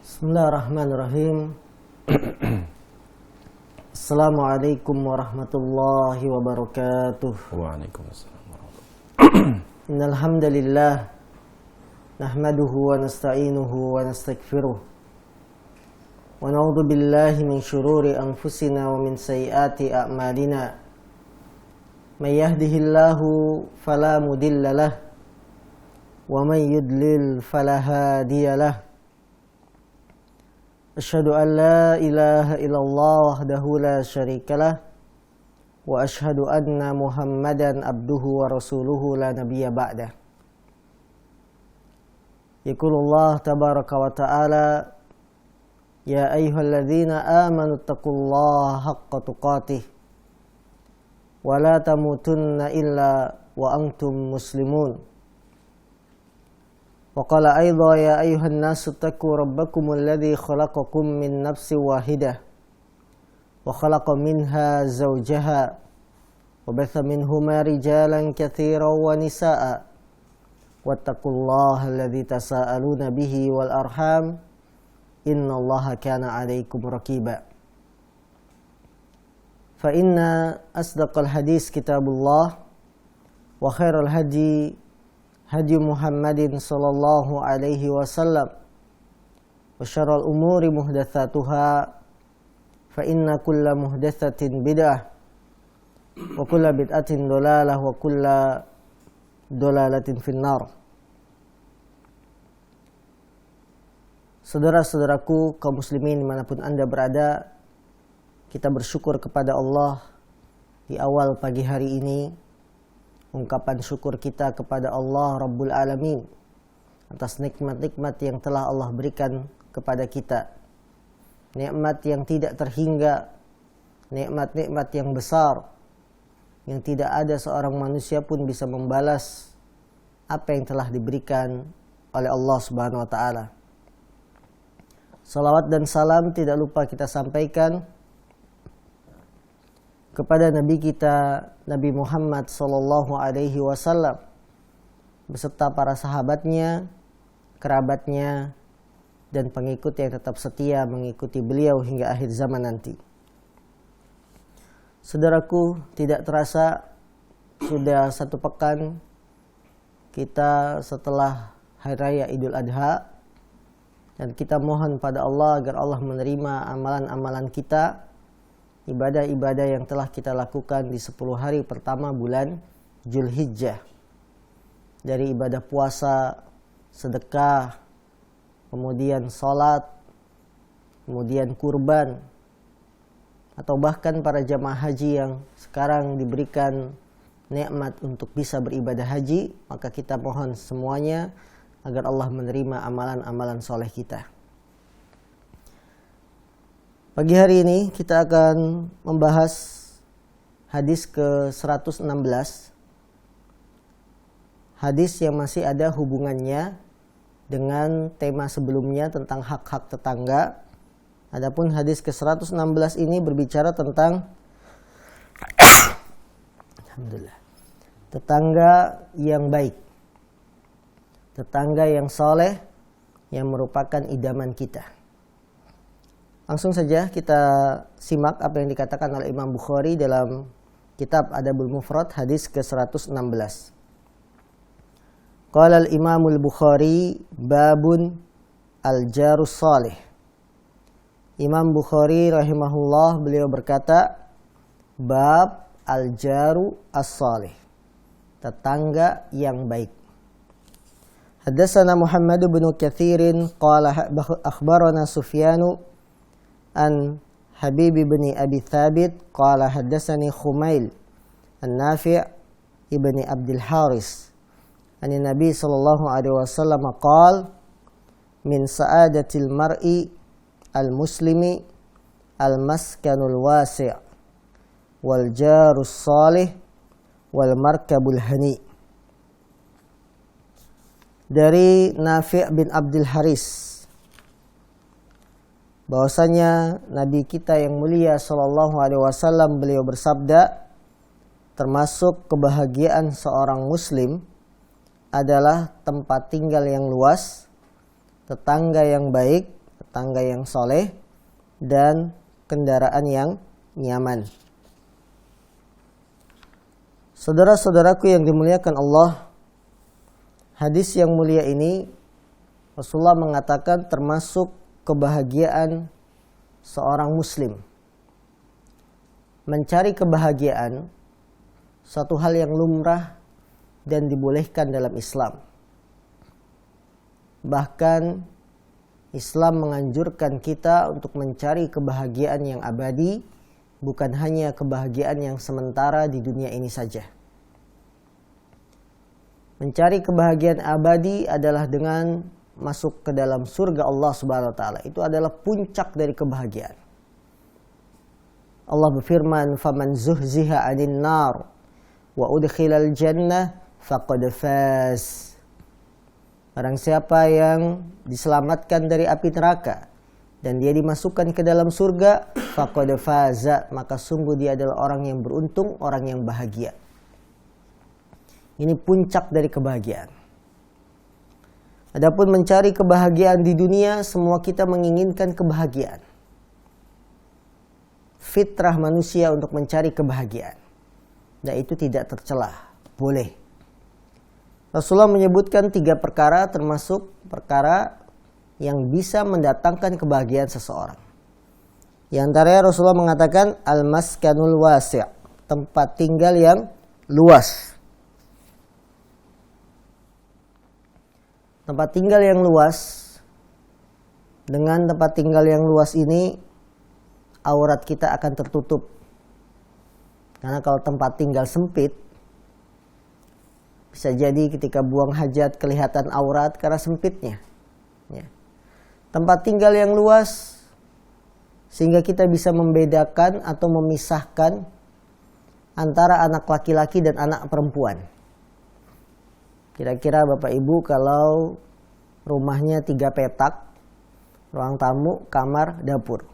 Bismillahirrahmanirrahim. Assalamualaikum warahmatullahi wabarakatuh. Waalaikumsalam warahmatullahi. Innal hamdalillah nahmaduhu wa nasta'inuhu wa nastaghfiruh. Wa na'udzu billahi min shururi anfusina wa min sayyiati a'malina. May yahdihillahu fala mudilla lahu wa may yudlil fala hadiya lahu. Asyhadu an la ilaha illallah wahdahu la syarikalah wa asyhadu anna Muhammadan abduhu wa rasuluhu la nabiyya ba'dah. Yaqulullah tabaraka wa ta'ala ya ayyuhalladzina amanu taqullaha haqqa tuqatih wa la tamutunna illa wa antum muslimun. وقال أيضا يا أيها الناس اتقوا ربكم الذي خلقكم من نفس واحدة وخلق منها زوجها وبث منهما رجالا كثيرا ونساء واتقوا الله الذي تساءلون به والأرحام إن الله كان عليكم رقيبا فإن أصدق الحديث كتاب الله وخير الهدي هدي محمد صلى الله عليه وسلم وشر الأمور محدثاتها فإن كل محدثة بدعة وكل بدعة ضلالة وكل ضلالة في النار. Saudara-saudaraku kaum muslimin dimanapun Anda berada, kita bersyukur kepada Allah di awal pagi hari ini. Ungkapan syukur kita kepada Allah Rabbul Alamin atas nikmat-nikmat yang telah Allah berikan kepada kita. Nikmat yang tidak terhingga, nikmat-nikmat yang besar, yang tidak ada seorang manusia pun bisa membalas apa yang telah diberikan oleh Allah Subhanahu wa Ta'ala. Salawat dan salam tidak lupa kita sampaikan kepada Nabi kita, Nabi Muhammad sallallahu alaihi wasallam beserta para sahabatnya, kerabatnya, dan pengikut yang tetap setia mengikuti beliau hingga akhir zaman nanti. Saudaraku, tidak terasa sudah 1 pekan kita setelah Hari Raya Idul Adha, dan kita mohon pada Allah agar Allah menerima amalan-amalan kita, ibadah-ibadah yang telah kita lakukan di 10 hari pertama bulan Zulhijjah. Dari ibadah puasa, sedekah, kemudian salat, kemudian kurban, atau bahkan para jamaah haji yang sekarang diberikan nikmat untuk bisa beribadah haji, maka kita mohon semuanya agar Allah menerima amalan-amalan soleh kita. Pagi hari ini kita akan membahas hadis ke-116. Hadis yang masih ada hubungannya dengan tema sebelumnya tentang hak-hak tetangga. Adapun hadis ke-116 ini berbicara tentang alhamdulillah, tetangga yang baik. Tetangga yang soleh yang merupakan idaman kita. Langsung saja kita simak apa yang dikatakan oleh Imam Bukhari dalam kitab Adabul Mufrad hadis ke-116. Qala al-Imam al-Bukhari babun al-jarus salih. Imam Bukhari rahimahullah beliau berkata bab al-jaru as-salih, tetangga yang baik. Hadatsana Muhammad bin Katsirin qala akhbarana Sufyanu an Habib bin Abi Thabit qala haddatsani Khumail an-Nafi' ibni Abdul Haris an Nabi sallallahu alaihi wasallam qala min sa'adatil mar'i al-muslimi al-maskanul wasi' wal jarus salih wal markabul hani. Dari Nafi' bin Abdul Haris bahwasanya Nabi kita yang mulia sallallahu alaihi wasallam beliau bersabda, termasuk kebahagiaan seorang muslim adalah tempat tinggal yang luas, tetangga yang baik, tangga yang soleh, dan kendaraan yang nyaman. Saudara-saudaraku yang dimuliakan Allah, hadis yang mulia ini Rasulullah mengatakan termasuk kebahagiaan seorang muslim. Mencari kebahagiaan satu hal yang lumrah dan dibolehkan dalam Islam. Bahkan Islam menganjurkan kita untuk mencari kebahagiaan yang abadi, bukan hanya kebahagiaan yang sementara di dunia ini saja. Mencari kebahagiaan abadi adalah dengan masuk ke dalam surga Allah Subhanahu wa taala. Itu adalah puncak dari kebahagiaan. Allah berfirman, "Faman zuhziha 'anil nar wa udkhilal jannah faqad faz." Barang siapa yang diselamatkan dari api neraka dan dia dimasukkan ke dalam surga, faqad faza, maka sungguh dia adalah orang yang beruntung, orang yang bahagia. Ini puncak dari kebahagiaan. Adapun mencari kebahagiaan di dunia, semua kita menginginkan kebahagiaan. Fitrah manusia untuk mencari kebahagiaan. Dan itu tidak tercelah, boleh. Rasulullah menyebutkan 3 perkara termasuk perkara yang bisa mendatangkan kebahagiaan seseorang. Di antaranya Rasulullah mengatakan al-maskanul wasi', tempat tinggal yang luas. Tempat tinggal yang luas, dengan tempat tinggal yang luas ini aurat kita akan tertutup. Karena kalau tempat tinggal sempit, bisa jadi ketika buang hajat kelihatan aurat karena sempitnya. Ya. Tempat tinggal yang luas sehingga kita bisa membedakan atau memisahkan antara anak laki-laki dan anak perempuan. Kira-kira Bapak Ibu kalau rumahnya 3 petak, ruang tamu, kamar, dapur.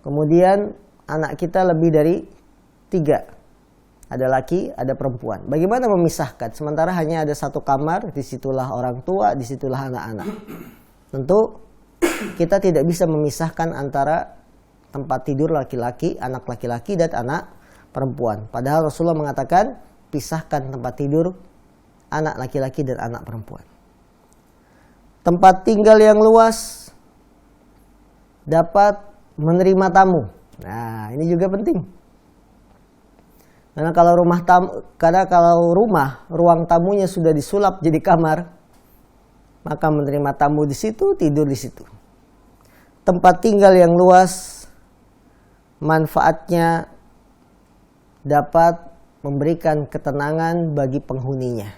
Kemudian anak kita lebih dari 3. Ada laki, ada perempuan. Bagaimana memisahkan? Sementara hanya ada 1 kamar, disitulah orang tua, disitulah anak-anak. Tentu kita tidak bisa memisahkan antara tempat tidur laki-laki, anak laki-laki dan anak perempuan. Padahal Rasulullah mengatakan pisahkan tempat tidur anak laki-laki dan anak perempuan. Tempat tinggal yang luas dapat menerima tamu. Nah, ini juga penting. Karena kalau rumah ruang tamunya sudah disulap jadi kamar, maka menerima tamu di situ, tidur di situ. Tempat tinggal yang luas manfaatnya dapat memberikan ketenangan bagi penghuninya.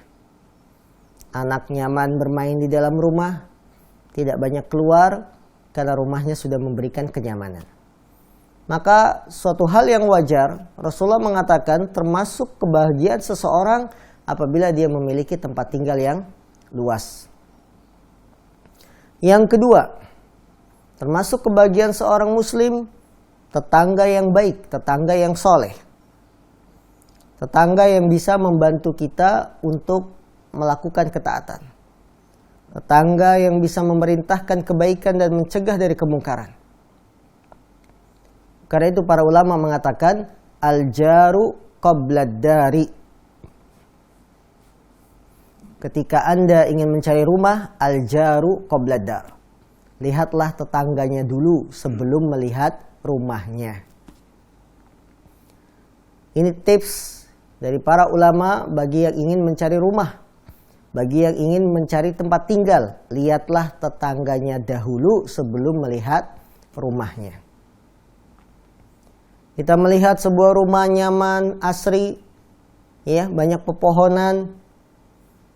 Anak nyaman bermain di dalam rumah, tidak banyak keluar karena rumahnya sudah memberikan kenyamanan. Maka suatu hal yang wajar, Rasulullah mengatakan termasuk kebahagiaan seseorang apabila dia memiliki tempat tinggal yang luas. Yang kedua, termasuk kebahagiaan seorang muslim, tetangga yang baik, tetangga yang soleh. Tetangga yang bisa membantu kita untuk melakukan ketaatan. Tetangga yang bisa memerintahkan kebaikan dan mencegah dari kemungkaran. Karena itu para ulama mengatakan al-jaru qablad dari. Ketika Anda ingin mencari rumah, al-jaru qablad dar. Lihatlah tetangganya dulu sebelum melihat rumahnya. Ini tips dari para ulama bagi yang ingin mencari rumah, bagi yang ingin mencari tempat tinggal. Lihatlah tetangganya dahulu sebelum melihat rumahnya. Kita melihat sebuah rumah nyaman, asri, ya, banyak pepohonan,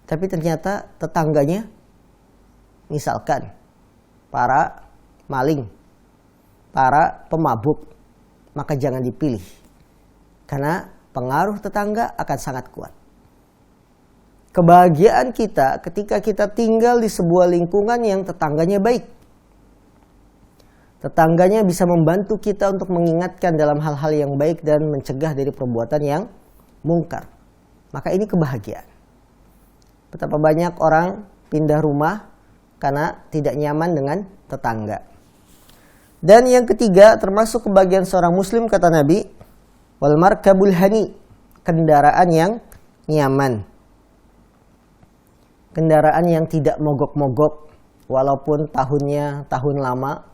tapi ternyata tetangganya, misalkan para maling, para pemabuk, maka jangan dipilih. Karena pengaruh tetangga akan sangat kuat. Kebahagiaan kita ketika kita tinggal di sebuah lingkungan yang tetangganya baik. Tetangganya bisa membantu kita untuk mengingatkan dalam hal-hal yang baik dan mencegah dari perbuatan yang mungkar. Maka ini kebahagiaan. Betapa banyak orang pindah rumah karena tidak nyaman dengan tetangga. Dan yang ketiga, termasuk kebahagiaan seorang muslim, kata Nabi, wal markabul hani, kendaraan yang nyaman. Kendaraan yang tidak mogok-mogok walaupun tahunnya tahun lama.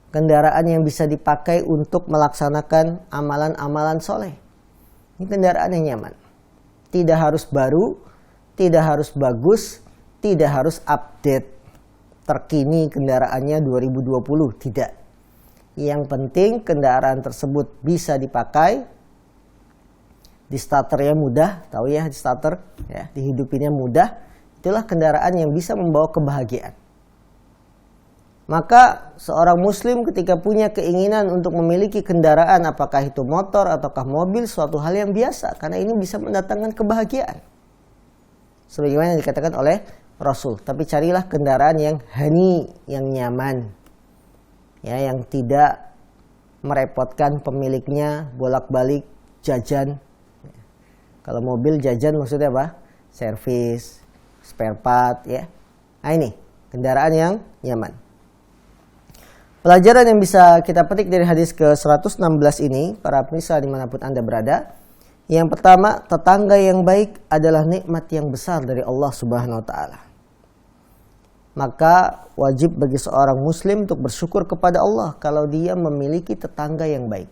Kendaraan yang bisa dipakai untuk melaksanakan amalan-amalan soleh. Ini kendaraan yang nyaman. Tidak harus baru, tidak harus bagus, tidak harus update terkini kendaraannya 2020, tidak. Yang penting kendaraan tersebut bisa dipakai, di starternya mudah, tahu ya di starter, ya, dihidupinnya mudah. Itulah kendaraan yang bisa membawa kebahagiaan. Maka seorang muslim ketika punya keinginan untuk memiliki kendaraan, apakah itu motor ataukah mobil, suatu hal yang biasa, karena ini bisa mendatangkan kebahagiaan. Sebagaimana yang dikatakan oleh Rasul. Tapi carilah kendaraan yang hani, yang nyaman, ya, yang tidak merepotkan pemiliknya bolak-balik jajan. Kalau mobil jajan maksudnya apa? Servis, spare part, ya. Nah ini kendaraan yang nyaman. Pelajaran yang bisa kita petik dari hadis ke-116 ini, para pemirsa dimanapun Anda berada. Yang pertama, tetangga yang baik adalah nikmat yang besar dari Allah Subhanahu wa Ta'ala. Maka wajib bagi seorang muslim untuk bersyukur kepada Allah kalau dia memiliki tetangga yang baik.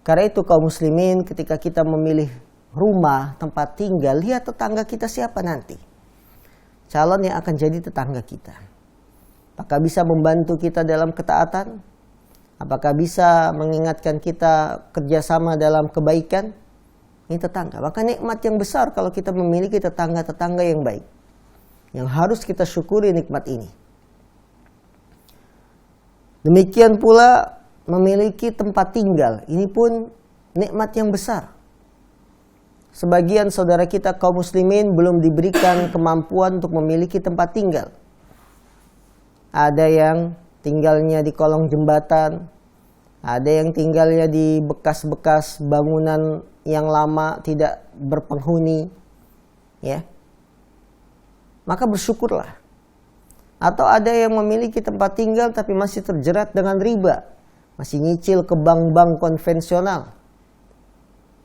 Karena itu kaum muslimin, ketika kita memilih rumah, tempat tinggal, lihat tetangga kita siapa nanti. Calon yang akan jadi tetangga kita. Apakah bisa membantu kita dalam ketaatan? Apakah bisa mengingatkan kita kerjasama dalam kebaikan? Ini tetangga. Maka nikmat yang besar kalau kita memiliki tetangga-tetangga yang baik. Yang harus kita syukuri nikmat ini. Demikian pula memiliki tempat tinggal. Ini pun nikmat yang besar. Sebagian saudara kita kaum muslimin belum diberikan kemampuan untuk memiliki tempat tinggal. Ada yang tinggalnya di kolong jembatan, ada yang tinggalnya di bekas-bekas bangunan yang lama tidak berpenghuni, ya. Maka bersyukurlah. Atau ada yang memiliki tempat tinggal tapi masih terjerat dengan riba, masih nyicil ke bank-bank konvensional,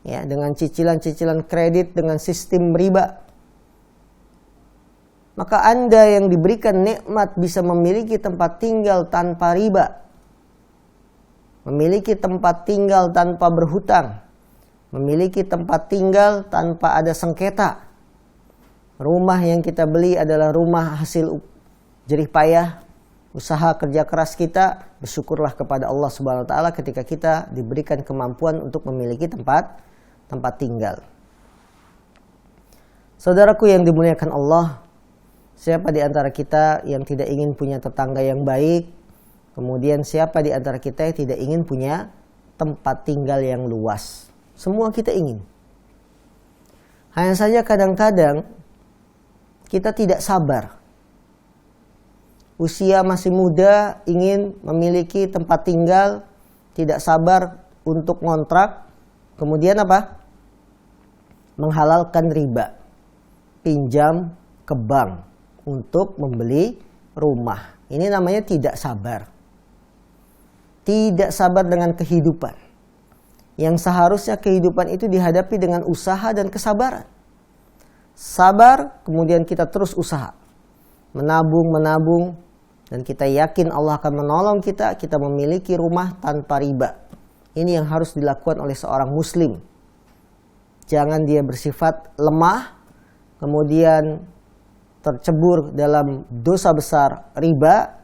ya, dengan cicilan-cicilan kredit dengan sistem riba. Maka Anda yang diberikan nikmat bisa memiliki tempat tinggal tanpa riba, memiliki tempat tinggal tanpa berhutang, memiliki tempat tinggal tanpa ada sengketa. Rumah yang kita beli adalah rumah hasil jerih payah, usaha kerja keras kita. Bersyukurlah kepada Allah Subhanahu wa Ta'ala ketika kita diberikan kemampuan untuk memiliki tempat tinggal. Saudaraku yang dimuliakan Allah, siapa di antara kita yang tidak ingin punya tetangga yang baik? Kemudian siapa di antara kita yang tidak ingin punya tempat tinggal yang luas? Semua kita ingin. Hanya saja kadang-kadang kita tidak sabar. Usia masih muda, ingin memiliki tempat tinggal, tidak sabar untuk ngontrak. Kemudian apa? Menghalalkan riba. Pinjam ke bank untuk membeli rumah. Ini namanya tidak sabar. Tidak sabar dengan kehidupan. Yang seharusnya kehidupan itu dihadapi dengan usaha dan kesabaran. Sabar, kemudian kita terus usaha. Menabung, dan kita yakin Allah akan menolong kita memiliki rumah tanpa riba. Ini yang harus dilakukan oleh seorang muslim. Jangan dia bersifat lemah, kemudian tercebur dalam dosa besar riba,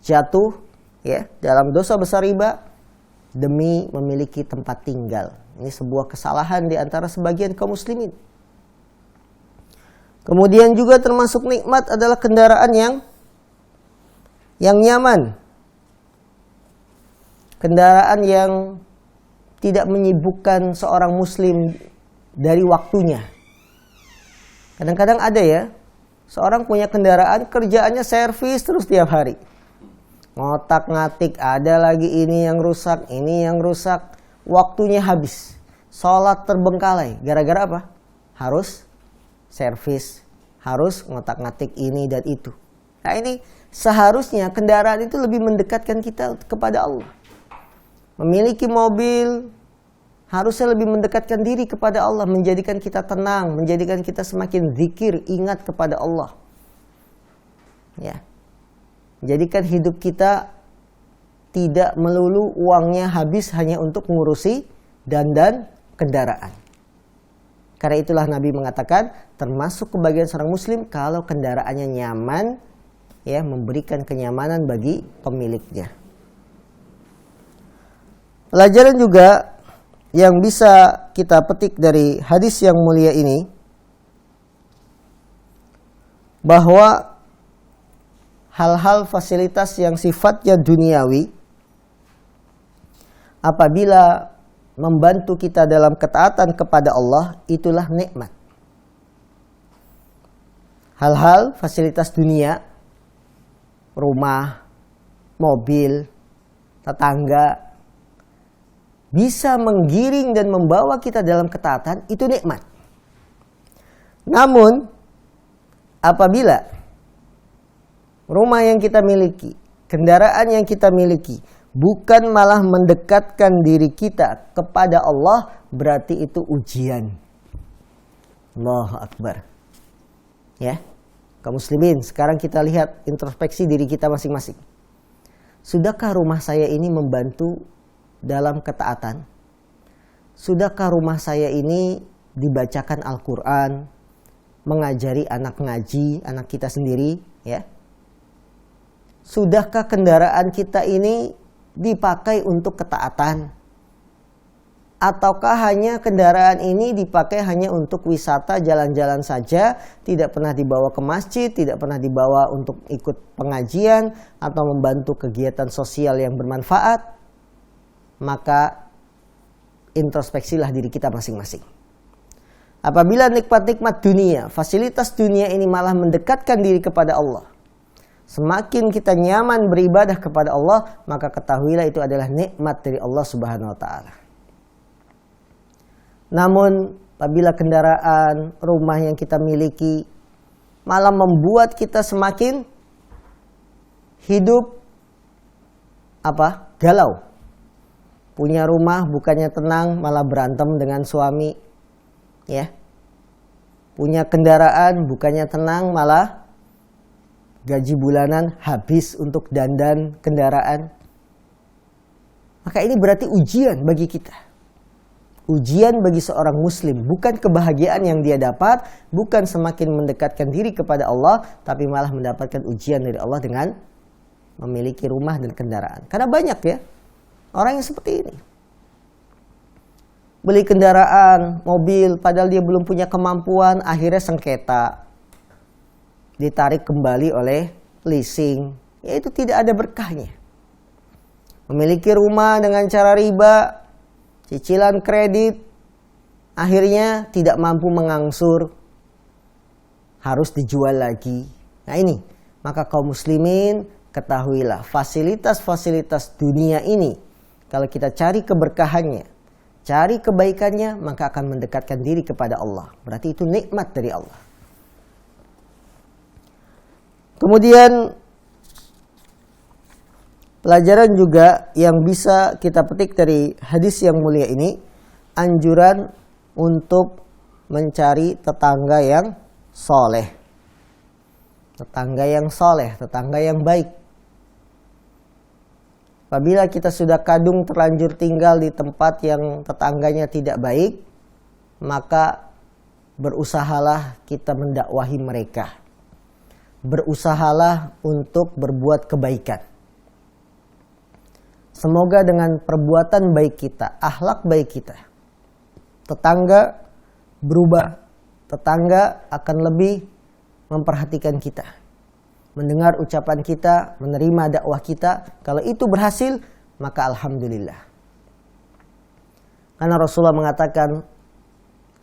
jatuh, ya, dalam dosa besar riba demi memiliki tempat tinggal. Ini sebuah kesalahan di antara sebagian kaum muslimin. Kemudian juga termasuk nikmat adalah kendaraan yang nyaman. Kendaraan yang tidak menyibukkan seorang muslim dari waktunya. Kadang-kadang ada ya, seorang punya kendaraan, kerjaannya servis terus tiap hari. Ngotak-ngatik, ada lagi ini yang rusak, waktunya habis. Sholat terbengkalai, gara-gara apa? Harus servis, harus ngotak-ngatik ini dan itu. Nah ini seharusnya kendaraan itu lebih mendekatkan kita kepada Allah. Memiliki mobil harusnya lebih mendekatkan diri kepada Allah, menjadikan kita tenang, menjadikan kita semakin zikir, ingat kepada Allah. Ya. Jadikan hidup kita tidak melulu uangnya habis hanya untuk mengurusi dandan kendaraan. Karena itulah Nabi mengatakan termasuk kebahagiaan seorang muslim kalau kendaraannya nyaman, ya, memberikan kenyamanan bagi pemiliknya. Pelajaran juga yang bisa kita petik dari hadis yang mulia ini, bahwa hal-hal fasilitas yang sifatnya duniawi apabila membantu kita dalam ketaatan kepada Allah, itulah nikmat. Hal-hal fasilitas dunia, rumah, mobil, tetangga, bisa menggiring dan membawa kita dalam ketaatan, itu nikmat. Namun, apabila rumah yang kita miliki, kendaraan yang kita miliki, bukan malah mendekatkan diri kita kepada Allah, berarti itu ujian. Allahu Akbar. Ya, kaum muslimin, sekarang kita lihat introspeksi diri kita masing-masing. Sudahkah rumah saya ini membantu dalam ketaatan? Sudahkah rumah saya ini dibacakan Al-Quran, mengajari anak ngaji, anak kita sendiri, ya? Sudahkah kendaraan kita ini dipakai untuk ketaatan? Ataukah hanya kendaraan ini dipakai hanya untuk wisata, jalan-jalan saja, tidak pernah dibawa ke masjid, tidak pernah dibawa untuk ikut pengajian atau membantu kegiatan sosial yang bermanfaat? Maka introspeksilah diri kita masing-masing. Apabila nikmat-nikmat dunia, fasilitas dunia ini malah mendekatkan diri kepada Allah, semakin kita nyaman beribadah kepada Allah, maka ketahuilah itu adalah nikmat dari Allah Subhanahu wa taala. Namun apabila kendaraan, rumah yang kita miliki malah membuat kita semakin hidup galau. Punya rumah bukannya tenang, malah berantem dengan suami, ya. Punya kendaraan bukannya tenang, malah gaji bulanan habis untuk dandan kendaraan. Maka ini berarti ujian bagi kita. Ujian bagi seorang muslim. Bukan kebahagiaan yang dia dapat, bukan semakin mendekatkan diri kepada Allah, tapi malah mendapatkan ujian dari Allah dengan memiliki rumah dan kendaraan. Karena banyak ya orang yang seperti ini. Beli kendaraan, mobil, padahal dia belum punya kemampuan, akhirnya sengketa, ditarik kembali oleh leasing, yaitu tidak ada berkahnya. Memiliki rumah dengan cara riba, cicilan kredit, akhirnya tidak mampu mengangsur, harus dijual lagi. Nah ini, maka kaum muslimin ketahuilah fasilitas-fasilitas dunia ini, kalau kita cari keberkahannya, cari kebaikannya, maka akan mendekatkan diri kepada Allah. Berarti itu nikmat dari Allah. Kemudian pelajaran juga yang bisa kita petik dari hadis yang mulia ini, anjuran untuk mencari tetangga yang soleh. Tetangga yang soleh, tetangga yang baik. Apabila kita sudah kadung terlanjur tinggal di tempat yang tetangganya tidak baik, maka berusahalah kita mendakwahi mereka. Berusahalah untuk berbuat kebaikan. Semoga dengan perbuatan baik kita, akhlak baik kita, tetangga berubah. Tetangga akan lebih memperhatikan kita, mendengar ucapan kita, menerima dakwah kita. Kalau itu berhasil, maka alhamdulillah. Karena Rasulullah mengatakan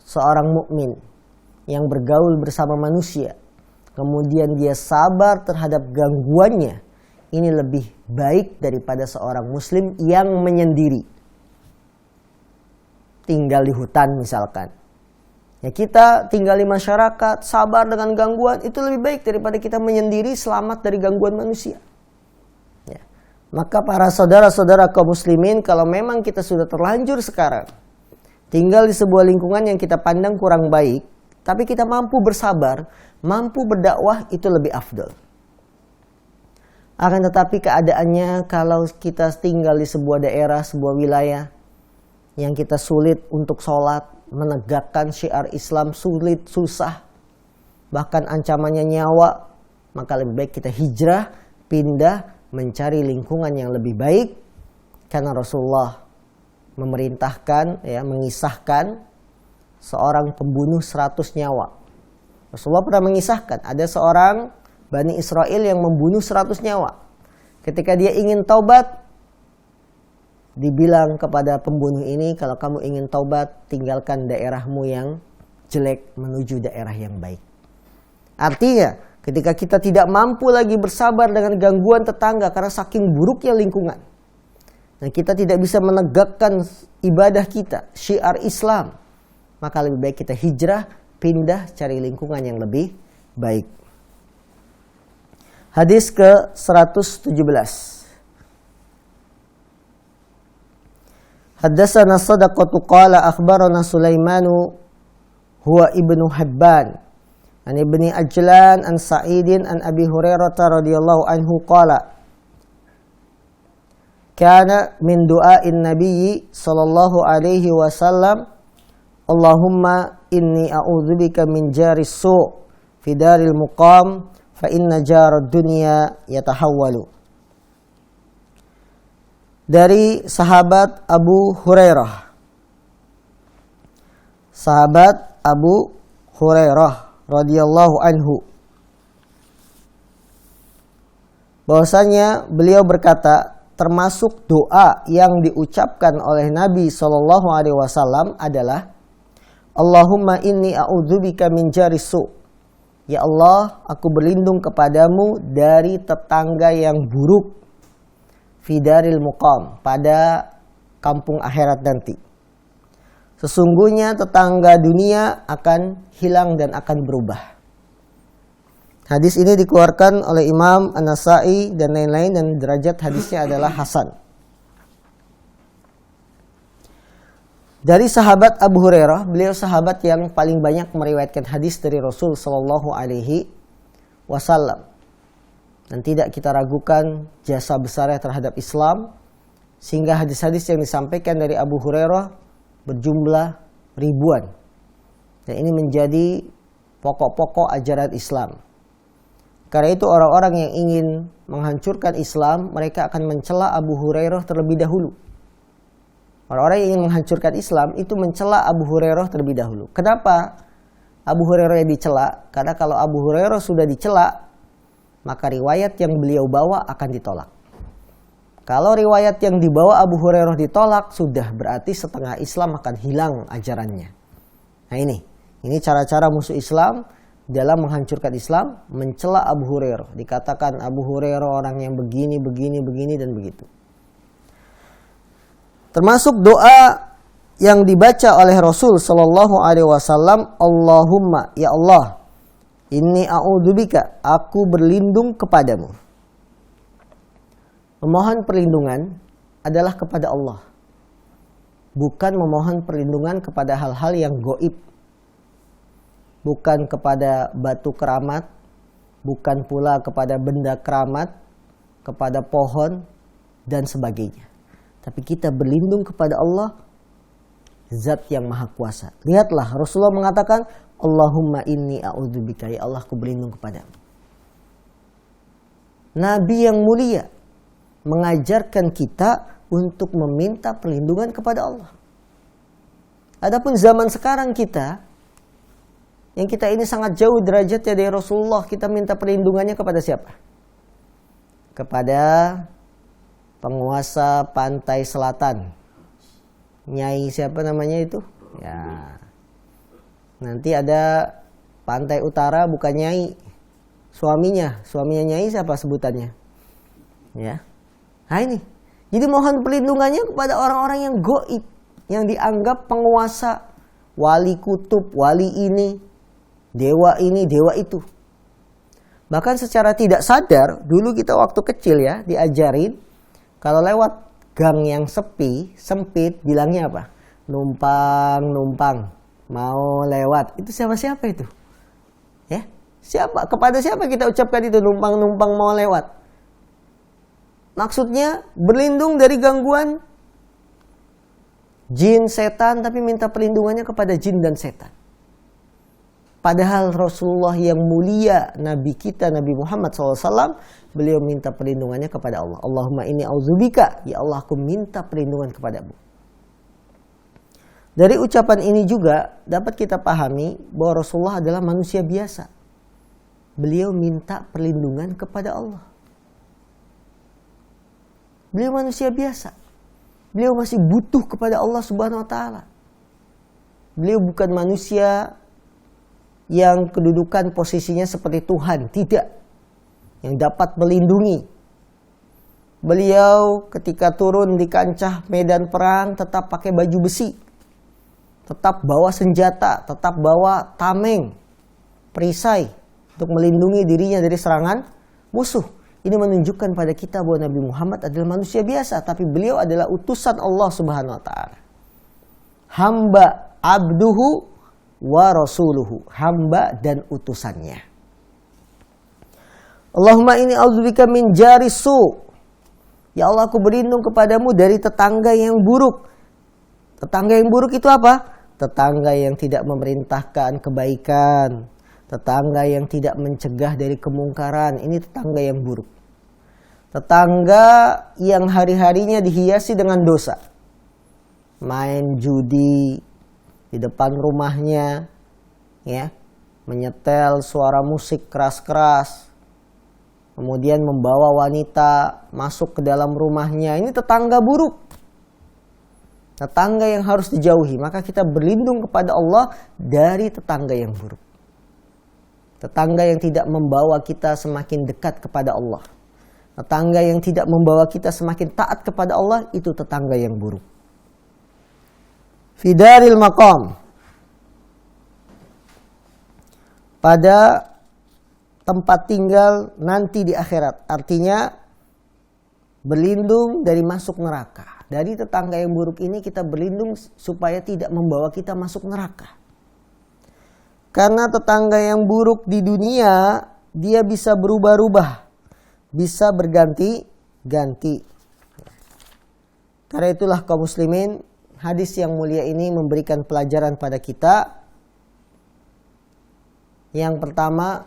seorang mukmin yang bergaul bersama manusia, kemudian dia sabar terhadap gangguannya, ini lebih baik daripada seorang muslim yang menyendiri. Tinggal di hutan misalkan, Ya, kita tinggal di masyarakat, sabar dengan gangguan, itu lebih baik daripada kita menyendiri selamat dari gangguan manusia. Ya. Maka para saudara-saudara kaum muslimin, kalau memang kita sudah terlanjur sekarang tinggal di sebuah lingkungan yang kita pandang kurang baik, tapi kita mampu bersabar, mampu berdakwah, itu lebih afdal. Akan tetapi keadaannya kalau kita tinggal di sebuah daerah, sebuah wilayah yang kita sulit untuk sholat, menegakkan syiar Islam sulit, susah, bahkan ancamannya nyawa, maka lebih baik kita hijrah, pindah, mencari lingkungan yang lebih baik. Karena Rasulullah memerintahkan, ya, mengisahkan seorang pembunuh 100 nyawa. Rasulullah pernah mengisahkan ada seorang Bani Israel yang membunuh 100 nyawa. Ketika dia ingin taubat, dibilang kepada pembunuh ini, kalau kamu ingin taubat, tinggalkan daerahmu yang jelek menuju daerah yang baik. Artinya, ketika kita tidak mampu lagi bersabar dengan gangguan tetangga karena saking buruknya lingkungan, dan kita tidak bisa menegakkan ibadah kita, syiar Islam, maka lebih baik kita hijrah, pindah, cari lingkungan yang lebih baik. Hadis ke-117. Haddatsana Sadaqatu qala akhbarana Sulaimanu huwa ibnu Habban an ibni Ajlan an Sa'idin an Abi Hurairah radhiyallahu anhu qala kana min du'ain nabiyyi sallallahu alaihi wasallam Allahumma inni a'udzubika min jaris su' fi daril muqam fa inna jarad dunya yatahawwalu. Dari sahabat Abu Hurairah. Sahabat Abu Hurairah radhiyallahu anhu, bahwasanya beliau berkata, termasuk doa yang diucapkan oleh Nabi SAW adalah Allahumma inni a'udzubika min jaris su'. Ya Allah, aku berlindung kepadamu dari tetangga yang buruk. Fidaril muqam, pada kampung akhirat nanti. Sesungguhnya tetangga dunia akan hilang dan akan berubah. Hadis ini dikeluarkan oleh Imam An-Nasa'i dan lain-lain, dan derajat hadisnya adalah hasan. Dari sahabat Abu Hurairah, beliau sahabat yang paling banyak meriwayatkan hadis dari Rasul Shallallahu Alaihi Wasallam. Dan tidak kita ragukan jasa besarnya terhadap Islam, sehingga hadis-hadis yang disampaikan dari Abu Hurairah berjumlah ribuan. Dan ini menjadi pokok-pokok ajaran Islam. Karena itu orang-orang yang ingin menghancurkan Islam, mereka akan mencela Abu Hurairah terlebih dahulu. Orang-orang yang ingin menghancurkan Islam itu mencela Abu Hurairah terlebih dahulu. Kenapa Abu Hurairah yang dicela? Karena kalau Abu Hurairah sudah dicela, maka riwayat yang beliau bawa akan ditolak. Kalau riwayat yang dibawa Abu Hurairah ditolak, sudah berarti setengah Islam akan hilang ajarannya. Nah ini cara-cara musuh Islam dalam menghancurkan Islam, mencela Abu Hurairah. Dikatakan Abu Hurairah orang yang begini, dan begitu. Termasuk doa yang dibaca oleh Rasul Shallallahu Alaihi Wasallam, Allahumma, ya Allah, inni a'udzubika, aku berlindung kepadamu. Memohon perlindungan adalah kepada Allah, bukan memohon perlindungan kepada hal-hal yang gaib, bukan kepada batu keramat, bukan pula kepada benda keramat, kepada pohon dan sebagainya. Tapi kita berlindung kepada Allah, Zat yang Maha Kuasa. Lihatlah Rasulullah mengatakan, Allahumma inni a'udzubika, ya Allah, aku berlindung kepadamu. Nabi yang mulia mengajarkan kita untuk meminta perlindungan kepada Allah. Adapun zaman sekarang kita, yang kita ini sangat jauh derajatnya dari Rasulullah, kita minta perlindungannya kepada siapa? Kepada penguasa pantai selatan. Nyai siapa namanya itu? Ya. Nanti ada pantai utara, bukan nyai, suaminya nyai siapa sebutannya? Ya. Nah ini. Jadi mohon perlindungannya kepada orang-orang yang gaib, yang dianggap penguasa wali kutub, wali ini, dewa itu. Bahkan secara tidak sadar, dulu kita waktu kecil ya diajarin, kalau lewat gang yang sepi, sempit, bilangnya apa? Numpang, mau lewat. Itu siapa-siapa itu? Ya, siapa? Kepada siapa kita ucapkan itu numpang mau lewat? Maksudnya berlindung dari gangguan jin, setan, tapi minta perlindungannya kepada jin dan setan. Padahal Rasulullah yang mulia, Nabi kita, Nabi Muhammad SAW, beliau minta perlindungannya kepada Allah. Allahumma inni auzubika, ya Allah aku minta perlindungan kepadamu. Dari ucapan ini juga dapat kita pahami bahwa Rasulullah adalah manusia biasa. Beliau minta perlindungan kepada Allah. Beliau manusia biasa. Beliau masih butuh kepada Allah Subhanahu wa taala. Beliau bukan manusia yang kedudukan posisinya seperti Tuhan, tidak. Yang dapat melindungi. Beliau ketika turun di kancah medan perang tetap pakai baju besi. Tetap bawa senjata, tetap bawa tameng, perisai untuk melindungi dirinya dari serangan musuh. Ini menunjukkan pada kita bahwa Nabi Muhammad adalah manusia biasa, tapi beliau adalah utusan Allah Subhanahu wa taala. Hamba abduhu wa rasuluhu, hamba dan utusannya. Allahumma inni a'udzubika min jari su. Ya Allah, aku berlindung kepadamu dari tetangga yang buruk. Tetangga yang buruk itu apa? Tetangga yang tidak memerintahkan kebaikan, tetangga yang tidak mencegah dari kemungkaran. Ini tetangga yang buruk. Tetangga yang hari-harinya dihiasi dengan dosa. Main judi di depan rumahnya, ya, menyetel suara musik keras-keras, kemudian membawa wanita masuk ke dalam rumahnya. Ini tetangga buruk. Tetangga yang harus dijauhi. Maka kita berlindung kepada Allah dari tetangga yang buruk. Tetangga yang tidak membawa kita semakin dekat kepada Allah. Tetangga yang tidak membawa kita semakin taat kepada Allah, itu tetangga yang buruk. Fidaril maqam. Pada tempat tinggal nanti di akhirat. Artinya berlindung dari masuk neraka. Dari tetangga yang buruk ini kita berlindung supaya tidak membawa kita masuk neraka. Karena tetangga yang buruk di dunia, dia bisa berubah-ubah. Bisa berganti-ganti. Karena itulah kaum muslimin, hadis yang mulia ini memberikan pelajaran pada kita. Yang pertama,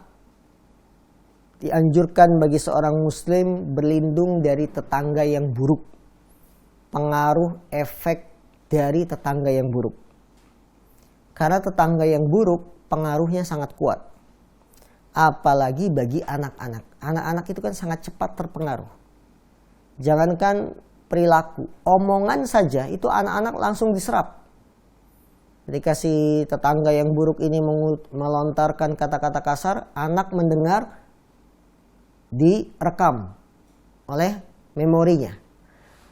dianjurkan bagi seorang muslim berlindung dari tetangga yang buruk. Pengaruh efek dari tetangga yang buruk. Karena tetangga yang buruk pengaruhnya sangat kuat. Apalagi bagi anak-anak. Anak-anak itu kan sangat cepat terpengaruh. Jangankan perilaku, omongan saja itu anak-anak langsung diserap. Ketika si tetangga yang buruk ini melontarkan kata-kata kasar, anak mendengar, direkam oleh memorinya.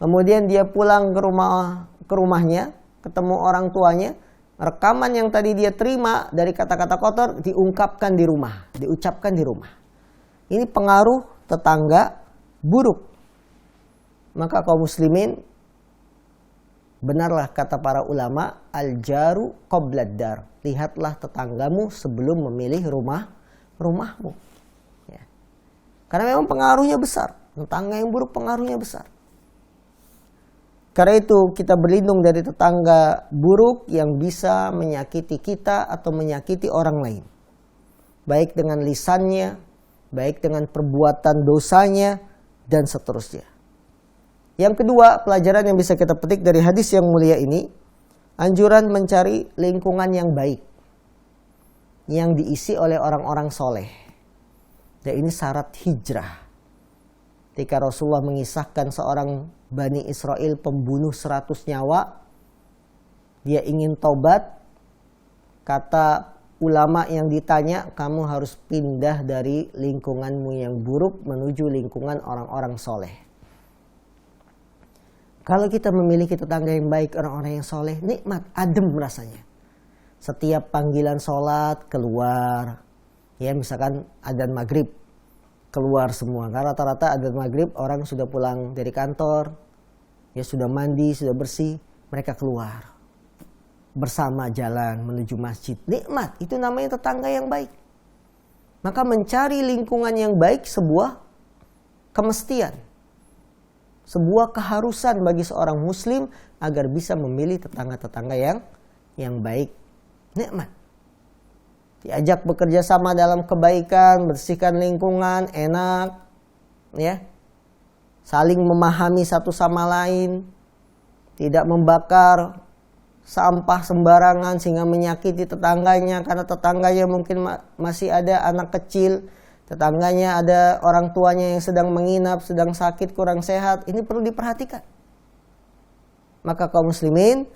Kemudian dia pulang ke rumahnya, ketemu orang tuanya, rekaman yang tadi dia terima dari kata-kata kotor diungkapkan di rumah, diucapkan di rumah. Ini pengaruh tetangga buruk. Maka kaum muslimin, benarlah kata para ulama, al-jaru qoblad dar. Lihatlah tetanggamu sebelum memilih rumahmu. Ya. Karena memang pengaruhnya besar. Tetangga yang buruk pengaruhnya besar. Karena itu kita berlindung dari tetangga buruk yang bisa menyakiti kita atau menyakiti orang lain. Baik dengan lisannya, baik dengan perbuatan dosanya, dan seterusnya. Yang kedua, pelajaran yang bisa kita petik dari hadis yang mulia ini, anjuran mencari lingkungan yang baik, yang diisi oleh orang-orang soleh. Dan ini syarat hijrah. Ketika Rasulullah mengisahkan seorang Bani Israel pembunuh 100 nyawa, dia ingin tobat, kata ulama yang ditanya, kamu harus pindah dari lingkunganmu yang buruk menuju lingkungan orang-orang soleh. Kalau kita memiliki tetangga yang baik, orang-orang yang soleh, nikmat, adem rasanya. Setiap panggilan sholat keluar. Ya, misalkan adzan maghrib, keluar semua. Karena rata-rata adzan maghrib orang sudah pulang dari kantor, ya sudah mandi, sudah bersih, mereka keluar. Bersama jalan menuju masjid. Nikmat, itu namanya tetangga yang baik. Maka mencari lingkungan yang baik sebuah kemestian. Sebuah keharusan bagi seorang muslim agar bisa memilih tetangga-tetangga yang baik. Nikmat. Diajak bekerja sama dalam kebaikan, bersihkan lingkungan, enak. Ya. Saling memahami satu sama lain. Tidak membakar sampah sembarangan sehingga menyakiti tetangganya, karena tetangganya mungkin masih ada anak kecil, tetangganya ada orang tuanya yang sedang menginap, sedang sakit, kurang sehat. Ini perlu diperhatikan. Maka kaum muslimin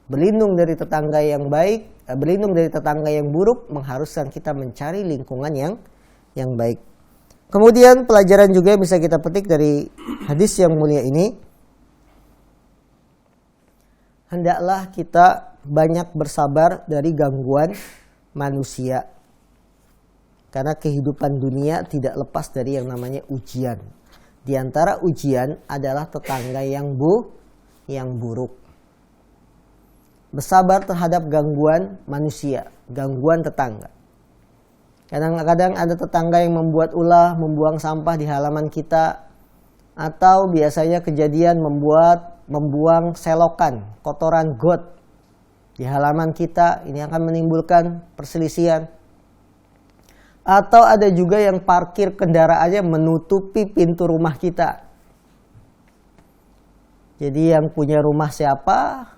berlindung dari tetangga yang baik, berlindung dari tetangga yang buruk mengharuskan kita mencari lingkungan yang baik. Kemudian pelajaran juga bisa kita petik dari hadis yang mulia ini. Hendaklah kita banyak bersabar dari gangguan manusia. Karena kehidupan dunia tidak lepas dari yang namanya ujian. Di antara ujian adalah tetangga yang buruk. Bersabar terhadap gangguan manusia, gangguan tetangga. Kadang-kadang ada tetangga yang membuat ulah, membuang sampah di halaman kita. Atau biasanya kejadian membuang selokan, kotoran got di halaman kita. Ini akan menimbulkan perselisihan. Atau ada juga yang parkir kendaraannya menutupi pintu rumah kita. Jadi yang punya rumah siapa,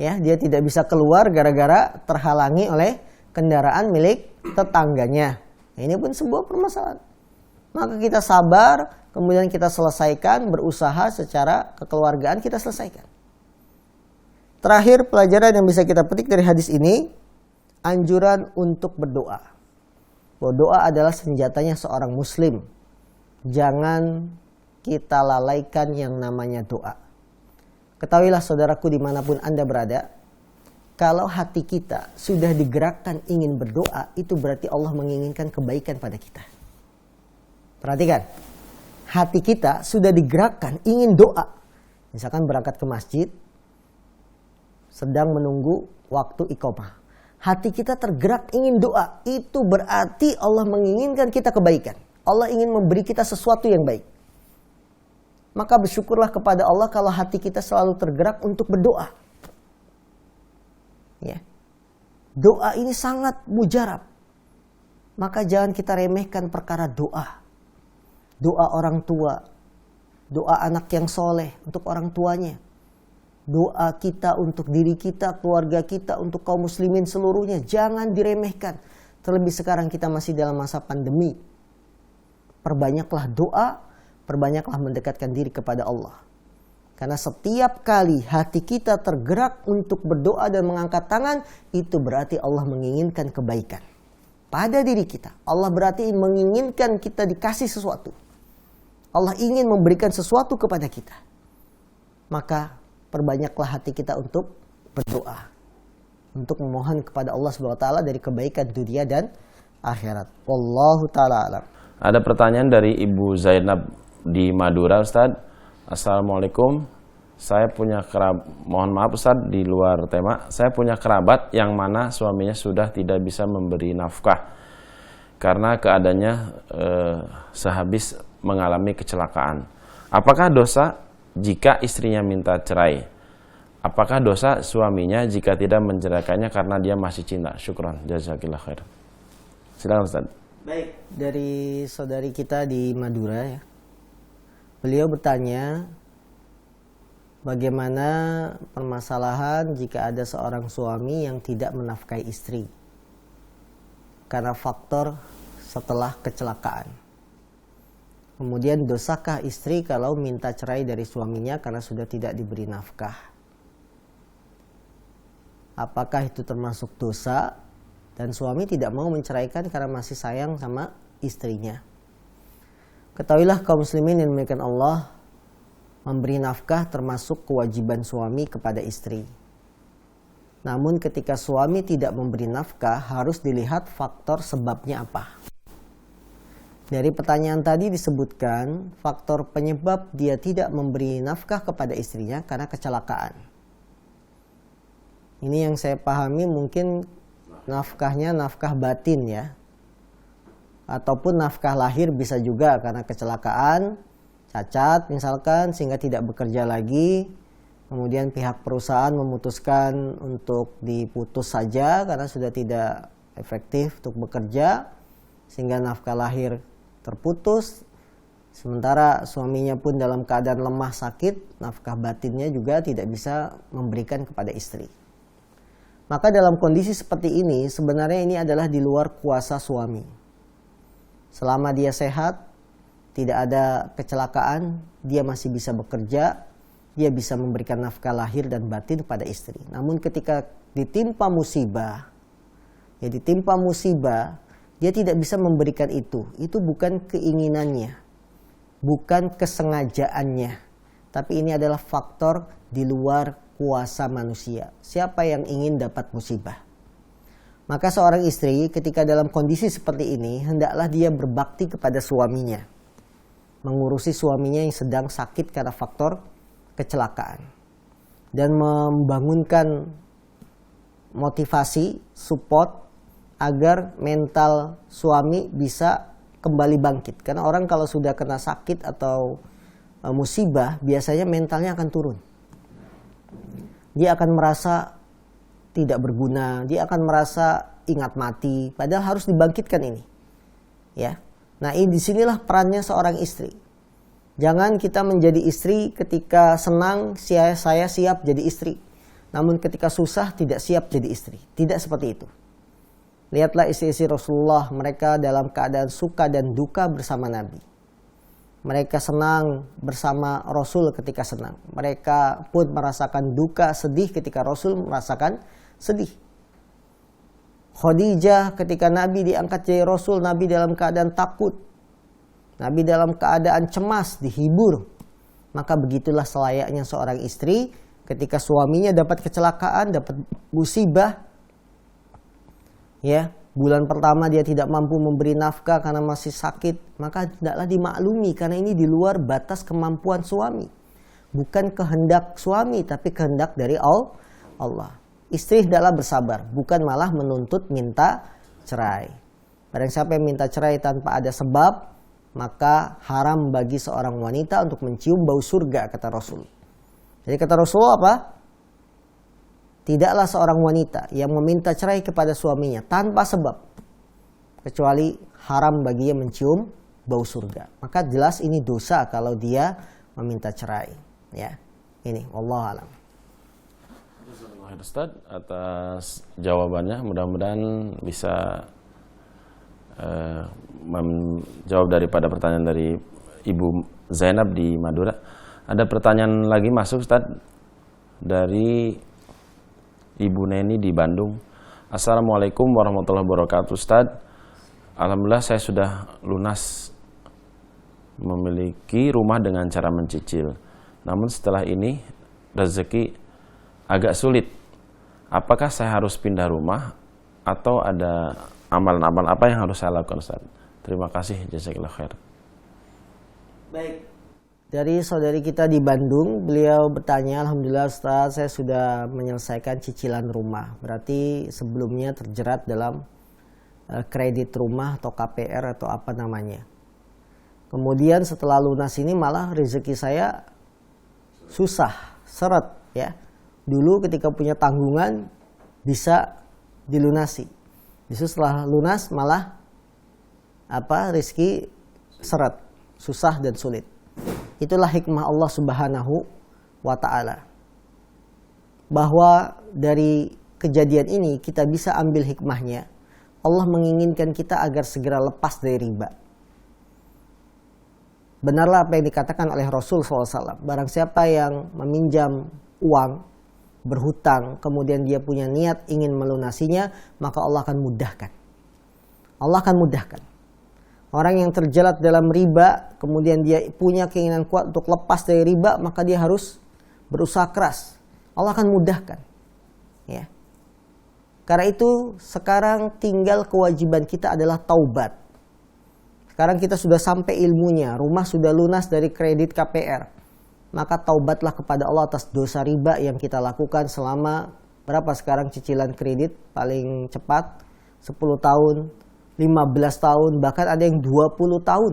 ya dia tidak bisa keluar gara-gara terhalangi oleh kendaraan milik tetangganya. Ini pun sebuah permasalahan. Maka kita sabar, kemudian kita selesaikan, berusaha secara kekeluargaan kita selesaikan. Terakhir, pelajaran yang bisa kita petik dari hadis ini, anjuran untuk berdoa. Bahwa doa adalah senjatanya seorang muslim. Jangan kita lalaikan yang namanya doa. Ketahuilah saudaraku dimanapun Anda berada, kalau hati kita sudah digerakkan ingin berdoa, itu berarti Allah menginginkan kebaikan pada kita. Perhatikan, hati kita sudah digerakkan ingin doa. Misalkan berangkat ke masjid, sedang menunggu waktu iqamah. Hati kita tergerak ingin doa, itu berarti Allah menginginkan kita kebaikan. Allah ingin memberi kita sesuatu yang baik. Maka bersyukurlah kepada Allah kalau hati kita selalu tergerak untuk berdoa. Ya. Doa ini sangat mujarab. Maka jangan kita remehkan perkara doa. Doa orang tua, doa anak yang soleh untuk orang tuanya, doa kita untuk diri kita, keluarga kita, untuk kaum muslimin seluruhnya, jangan diremehkan. Terlebih sekarang kita masih dalam masa pandemi. Perbanyaklah doa, perbanyaklah mendekatkan diri kepada Allah. Karena setiap kali hati kita tergerak untuk berdoa dan mengangkat tangan, itu berarti Allah menginginkan kebaikan pada diri kita. Allah berarti menginginkan kita dikasih sesuatu. Allah ingin memberikan sesuatu kepada kita. Maka perbanyaklah hati kita untuk berdoa. Untuk memohon kepada Allah SWT dari kebaikan dunia dan akhirat. Wallahu ta'ala alam. Ada pertanyaan dari Ibu Zainab di Madura, Ustaz. Assalamualaikum. Saya punya mohon maaf Ustaz, di luar tema. Saya punya kerabat yang mana suaminya sudah tidak bisa memberi nafkah karena keadaannya sehabis mengalami kecelakaan. Apakah dosa jika istrinya minta cerai? Apakah dosa suaminya jika tidak menceraikannya karena dia masih cinta? Syukran, jazakillah khair. Silakan Ustaz. Baik, dari saudari kita di Madura ya. Beliau bertanya, bagaimana permasalahan jika ada seorang suami yang tidak menafkahi istri karena faktor setelah kecelakaan. Kemudian dosakah istri kalau minta cerai dari suaminya karena sudah tidak diberi nafkah? Apakah itu termasuk dosa dan suami tidak mau menceraikan karena masih sayang sama istrinya? Ketahuilah kaum muslimin yang dimuliakan Allah, memberi nafkah termasuk kewajiban suami kepada istri. Namun ketika suami tidak memberi nafkah, harus dilihat faktor sebabnya apa. Dari pertanyaan tadi disebutkan faktor penyebab dia tidak memberi nafkah kepada istrinya karena kecelakaan. Ini yang saya pahami mungkin nafkahnya nafkah batin ya. Ataupun nafkah lahir bisa juga karena kecelakaan, cacat misalkan sehingga tidak bekerja lagi. Kemudian pihak perusahaan memutuskan untuk diputus saja karena sudah tidak efektif untuk bekerja, sehingga nafkah lahir terputus. Sementara suaminya pun dalam keadaan lemah sakit, nafkah batinnya juga tidak bisa memberikan kepada istri. Maka dalam kondisi seperti ini sebenarnya ini adalah di luar kuasa suami. Selama dia sehat, tidak ada kecelakaan, dia masih bisa bekerja, dia bisa memberikan nafkah lahir dan batin pada istri. Namun ketika ditimpa musibah, dia tidak bisa memberikan itu. Itu bukan keinginannya, bukan kesengajaannya. Tapi ini adalah faktor di luar kuasa manusia. Siapa yang ingin dapat musibah? Maka seorang istri ketika dalam kondisi seperti ini, hendaklah dia berbakti kepada suaminya. Mengurusi suaminya yang sedang sakit karena faktor kecelakaan, dan membangunkan motivasi, support agar mental suami bisa kembali bangkit. Karena orang kalau sudah kena sakit atau musibah, biasanya mentalnya akan turun. Dia akan merasa tidak berguna, dia akan merasa ingat mati, padahal harus dibangkitkan ini. Ya. Nah, disinilah perannya seorang istri. Jangan kita menjadi istri ketika senang, saya siap jadi istri. Namun ketika susah tidak siap jadi istri. Tidak seperti itu. Lihatlah istri-istri Rasulullah, mereka dalam keadaan suka dan duka bersama Nabi. Mereka senang bersama Rasul ketika senang. Mereka pun merasakan duka, sedih ketika Rasul merasakan sedih. Khadijah ketika Nabi diangkat jadi Rasul, Nabi dalam keadaan takut. Nabi dalam keadaan cemas, dihibur. Maka begitulah selayaknya seorang istri ketika suaminya dapat kecelakaan, dapat musibah. Ya, bulan pertama dia tidak mampu memberi nafkah karena masih sakit, maka tidaklah dimaklumi karena ini di luar batas kemampuan suami. Bukan kehendak suami, tapi kehendak dari Allah. Istri hendaklah bersabar, bukan malah menuntut minta cerai. Barang siapa yang minta cerai tanpa ada sebab, maka haram bagi seorang wanita untuk mencium bau surga, kata Rasul. Jadi kata Rasul apa? Tidaklah seorang wanita yang meminta cerai kepada suaminya tanpa sebab, kecuali haram baginya mencium bau surga. Maka jelas ini dosa kalau dia meminta cerai. Ya, ini wallahu alam. Ustaz atas jawabannya, mudah-mudahan bisa menjawab daripada pertanyaan dari Ibu Zainab di Madura. Ada pertanyaan lagi masuk Ustaz dari Ibu Neni di Bandung. Assalamualaikum warahmatullahi wabarakatuh Ustaz. Alhamdulillah saya sudah lunas memiliki rumah dengan cara mencicil. Namun setelah ini rezeki agak sulit. Apakah saya harus pindah rumah atau ada amalan-amalan apa yang harus saya lakukan Ustaz? Terima kasih, jazakallahu khair. Baik. Dari saudari kita di Bandung, beliau bertanya, alhamdulillah Ustaz, saya sudah menyelesaikan cicilan rumah. Berarti sebelumnya terjerat dalam kredit rumah atau KPR atau apa namanya. Kemudian setelah lunas ini malah rezeki saya susah, seret ya. Dulu ketika punya tanggungan bisa dilunasi. Justru setelah lunas malah rezeki seret, susah dan sulit. Itulah hikmah Allah Subhanahu wa ta'ala. Bahwa dari kejadian ini kita bisa ambil hikmahnya. Allah menginginkan kita agar segera lepas dari riba. Benarlah apa yang dikatakan oleh Rasul SAW. Barang siapa yang meminjam uang, berhutang, kemudian dia punya niat ingin melunasinya, maka Allah akan mudahkan. Allah akan mudahkan. Orang yang terjerat dalam riba, kemudian dia punya keinginan kuat untuk lepas dari riba, maka dia harus berusaha keras. Allah akan mudahkan. Ya. Karena itu sekarang tinggal kewajiban kita adalah taubat. Sekarang kita sudah sampai ilmunya, rumah sudah lunas dari kredit KPR. Maka taubatlah kepada Allah atas dosa riba yang kita lakukan selama berapa sekarang cicilan kredit paling cepat? 10 tahun, 15 tahun, bahkan ada yang 20 tahun.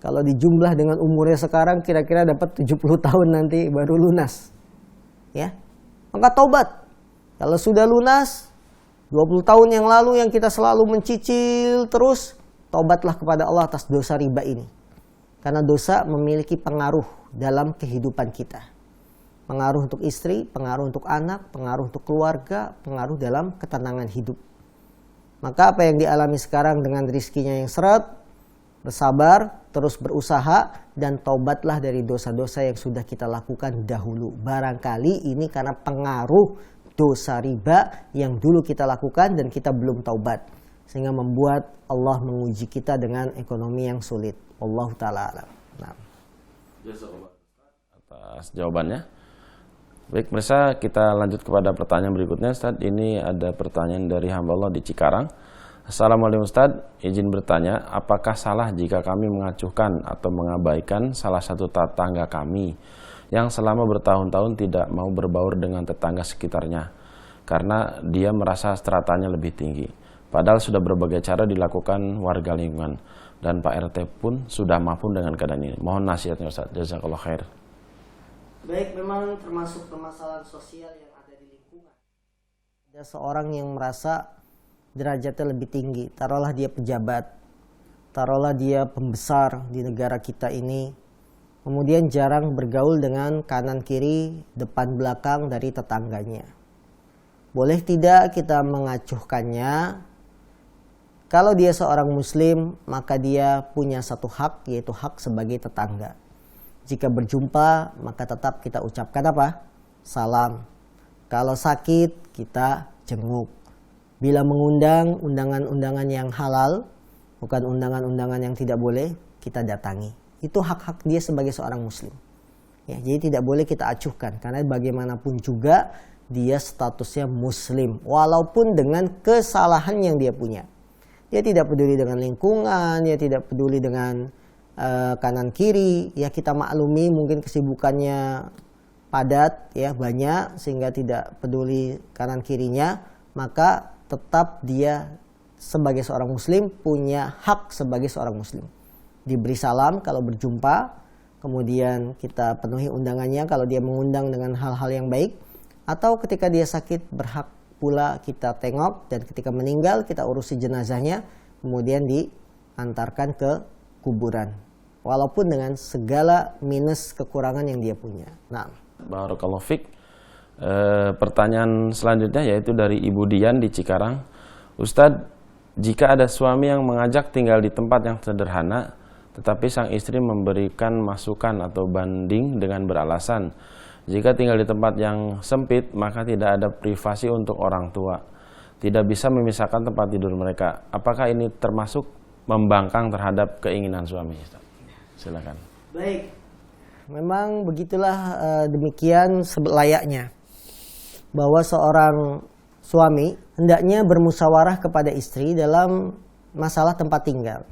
Kalau dijumlah dengan umurnya sekarang kira-kira dapat 70 tahun nanti baru lunas. Ya. Maka taubat. Kalau sudah lunas 20 tahun yang lalu yang kita selalu mencicil terus, taubatlah kepada Allah atas dosa riba ini. Karena dosa memiliki pengaruh dalam kehidupan kita. Pengaruh untuk istri, pengaruh untuk anak, pengaruh untuk keluarga, pengaruh dalam ketenangan hidup. Maka apa yang dialami sekarang dengan rizkinya yang seret, bersabar, terus berusaha, dan taubatlah dari dosa-dosa yang sudah kita lakukan dahulu. Barangkali ini karena pengaruh dosa riba yang dulu kita lakukan dan kita belum taubat. Sehingga membuat Allah menguji kita dengan ekonomi yang sulit. Wallahu ta'ala alam. Nah. Atas jawabannya. Baik, pemirsa, kita lanjut kepada pertanyaan berikutnya, Ustaz. Ini ada pertanyaan dari hamba Allah di Cikarang. Assalamualaikum Ustaz, izin bertanya, apakah salah jika kami mengacuhkan atau mengabaikan salah satu tetangga kami yang selama bertahun-tahun tidak mau berbaur dengan tetangga sekitarnya karena dia merasa stratanya lebih tinggi. Padahal sudah berbagai cara dilakukan warga lingkungan dan Pak RT pun sudah mampu dengan keadaan ini. Mohon nasihatnya Ustaz. Jazakallah khair. Baik, memang termasuk permasalahan sosial yang ada di lingkungan. Ada seorang yang merasa derajatnya lebih tinggi. Taruhlah dia pejabat, taruhlah dia pembesar di negara kita ini. Kemudian jarang bergaul dengan kanan kiri, depan belakang dari tetangganya. Boleh tidak kita mengacuhkannya? Kalau dia seorang muslim, maka dia punya satu hak, yaitu hak sebagai tetangga. Jika berjumpa, maka tetap kita ucapkan apa? Salam. Kalau sakit, kita jenguk. Bila mengundang undangan-undangan yang halal, bukan undangan-undangan yang tidak boleh, kita datangi. Itu hak-hak dia sebagai seorang muslim. Ya, jadi tidak boleh kita acuhkan. Karena bagaimanapun juga dia statusnya muslim. Walaupun dengan kesalahan yang dia punya. Dia tidak peduli dengan lingkungan, dia tidak peduli dengan kanan kiri. Ya kita maklumi mungkin kesibukannya padat, ya banyak, sehingga tidak peduli kanan kirinya. Maka tetap dia sebagai seorang muslim punya hak sebagai seorang muslim. Diberi salam kalau berjumpa, kemudian kita penuhi undangannya kalau dia mengundang dengan hal-hal yang baik, atau ketika dia sakit berhak pula kita tengok, dan ketika meninggal kita urusi jenazahnya, kemudian diantarkan ke kuburan, walaupun dengan segala minus kekurangan yang dia punya. Nah, Barakallahu fiik. Pertanyaan selanjutnya yaitu dari Ibu Dian di Cikarang. Ustadz, jika ada suami yang mengajak tinggal di tempat yang sederhana, tetapi sang istri memberikan masukan atau banding dengan beralasan, jika tinggal di tempat yang sempit, maka tidak ada privasi untuk orang tua. Tidak bisa memisahkan tempat tidur mereka. Apakah ini termasuk membangkang terhadap keinginan suami? Silakan. Baik. Memang begitulah demikian selayaknya. Bahwa seorang suami hendaknya bermusyawarah kepada istri dalam masalah tempat tinggal.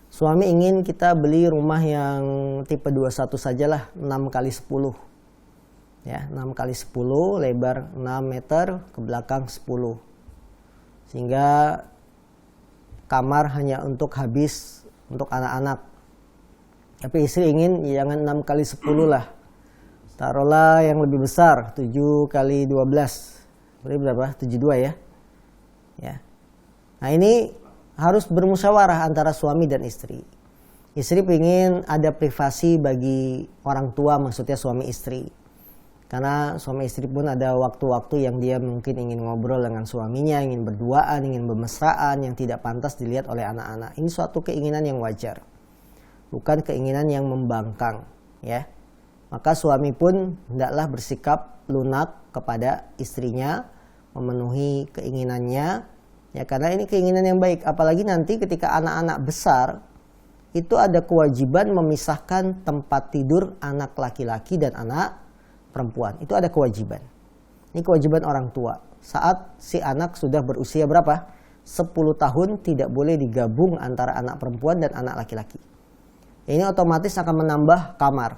Suami ingin kita beli rumah yang tipe 21 sajalah, 6x10. Ya, 6x10, lebar 6 meter, ke belakang 10. Sehingga kamar hanya untuk habis untuk anak-anak. Tapi istri ingin jangan 6x10 lah. Taruhlah yang lebih besar, 7x12. Berarti berapa? 72 ya. Ya. Nah, ini harus bermusyawarah antara suami dan istri. Istri ingin ada privasi bagi orang tua, maksudnya suami istri. Karena suami istri pun ada waktu-waktu yang dia mungkin ingin ngobrol dengan suaminya, ingin berduaan, ingin bermesraan yang tidak pantas dilihat oleh anak-anak. Ini suatu keinginan yang wajar. Bukan keinginan yang membangkang, ya. Maka suami pun hendaklah bersikap lunak kepada istrinya, memenuhi keinginannya. Ya, karena ini keinginan yang baik. Apalagi nanti ketika anak-anak besar, itu ada kewajiban memisahkan tempat tidur anak laki-laki dan anak perempuan. Itu ada kewajiban. Ini kewajiban orang tua. Saat si anak sudah berusia berapa? 10 tahun tidak boleh digabung antara anak perempuan dan anak laki-laki. Ini otomatis akan menambah kamar.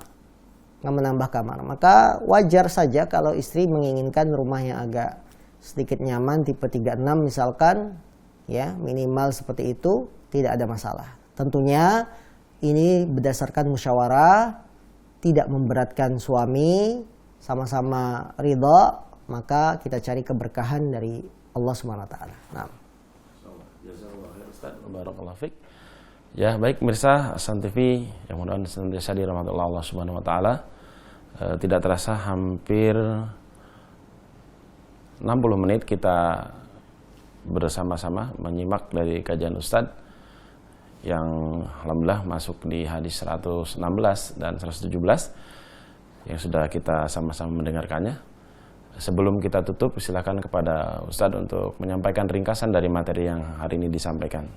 Maka wajar saja kalau istri menginginkan rumah yang agak sedikit nyaman, tipe 36 misalkan, ya minimal seperti itu, tidak ada masalah. Tentunya ini berdasarkan musyawarah, tidak memberatkan suami, sama-sama ridha, maka kita cari keberkahan dari Allah Subhanahu wa taala. Nah. Barakallahu fiik. Ya, baik pemirsa Hasan TV yang mudah-mudahan senantiasa dirahmati Allah Subhanahu wa taala. Tidak terasa hampir 60 menit kita bersama-sama menyimak dari kajian Ustadz yang alhamdulillah masuk di hadis 116 dan 117 yang sudah kita sama-sama mendengarkannya. Sebelum kita tutup, silakan kepada Ustadz untuk menyampaikan ringkasan dari materi yang hari ini disampaikan.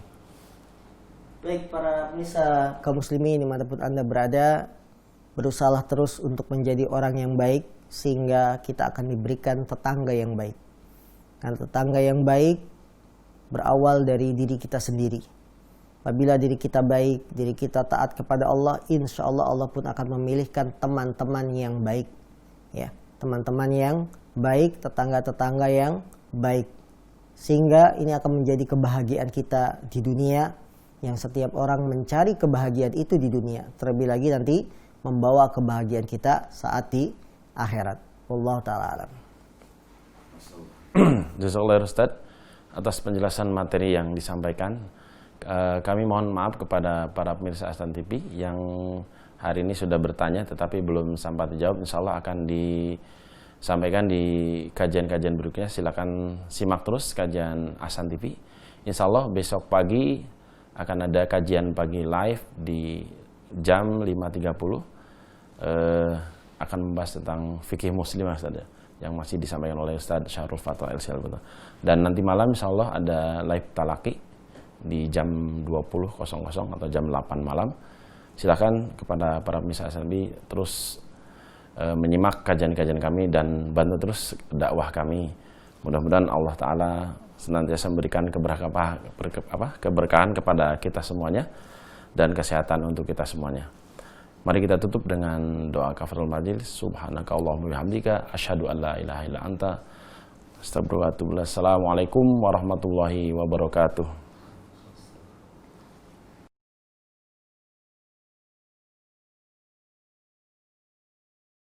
Baik para pemirsa kaum muslimin dimanapun Anda berada, berusahalah terus untuk menjadi orang yang baik sehingga kita akan diberikan tetangga yang baik. Karena tetangga yang baik berawal dari diri kita sendiri. Apabila diri kita baik, diri kita taat kepada Allah, insya Allah Allah pun akan memilihkan teman-teman yang baik. Ya, teman-teman yang baik, tetangga-tetangga yang baik. Sehingga ini akan menjadi kebahagiaan kita di dunia, yang setiap orang mencari kebahagiaan itu di dunia. Terlebih lagi nanti membawa kebahagiaan kita saat di akhirat. Wallahu ta'ala alam. Jazakallahu Ustaz atas penjelasan materi yang disampaikan. Kami mohon maaf kepada para pemirsa Hasan TV yang hari ini sudah bertanya tetapi belum sempat dijawab. Insya Allah akan disampaikan di kajian-kajian berikutnya. Silakan simak terus kajian Hasan TV. Insya Allah besok pagi akan ada kajian pagi live di jam 5.30 akan membahas tentang fikih muslim yang masih disampaikan oleh Ustaz Syarul Fatwa LC. Dan nanti malam insya Allah ada live talaki di jam 20.00 atau jam 8 malam. Silakan kepada para pemirsa SNB terus menyimak kajian-kajian kami dan bantu terus dakwah kami. Mudah-mudahan Allah Ta'ala senantiasa memberikan keberkahan kepada kita semuanya dan kesehatan untuk kita semuanya. Mari kita tutup dengan doa kafaratul majlis. Subhanaka Allahumma bihamdika asyhadu an la ilaha illa anta astaghfiruka wa atubu ilaik. Assalamualaikum warahmatullahi wabarakatuh.